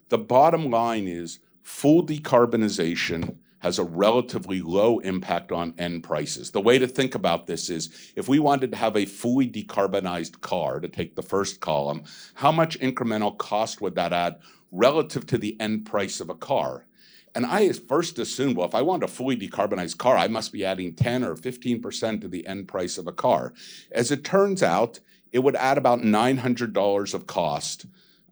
The bottom line is full decarbonization has a relatively low impact on end prices. The way to think about this is if we wanted to have a fully decarbonized car, to take the first column, how much incremental cost would that add relative to the end price of a car? And I first assumed, well, if I want a fully decarbonized car, I must be adding 10 or 15% to the end price of a car. As it turns out, it would add about $900 of cost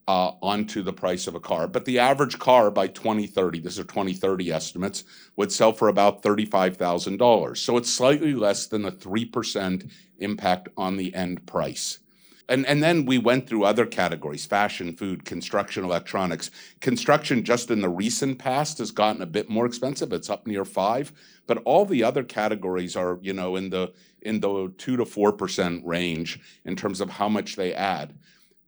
onto the price of a car. But the average car by 2030, these are 2030 estimates, would sell for about $35,000. So it's slightly less than a 3% impact on the end price. And then we went through other categories: fashion, food, construction, electronics. Construction just in the recent past has gotten a bit more expensive. It's up near 5, but all the other categories are, in the 2 to 4% range in terms of how much they add.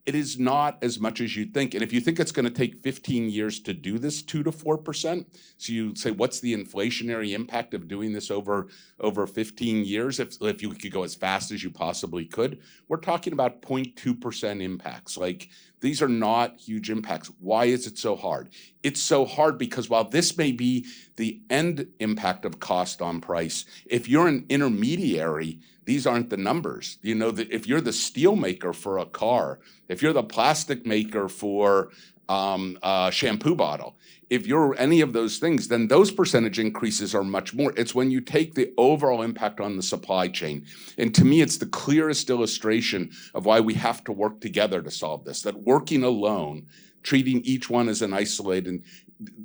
It is not as much as you think. And if you think it's going to take 15 years to do this 2 to 4%, so you say, what's the inflationary impact of doing this over 15 years? If you could go as fast as you possibly could, we're talking about 0.2% impacts. Like, these are not huge impacts. Why is it so hard? It's so hard because while this may be the end impact of cost on price, if you're an intermediary, these aren't the numbers. That if you're the steel maker for a car, if you're the plastic maker for a shampoo bottle, if you're any of those things, then those percentage increases are much more. It's when you take the overall impact on the supply chain. And to me, it's the clearest illustration of why we have to work together to solve this, that working alone, treating each one as an isolated,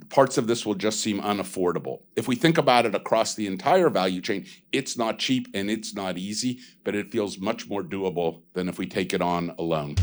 parts of this will just seem unaffordable. If we think about it across the entire value chain, it's not cheap and it's not easy, but it feels much more doable than if we take it on alone.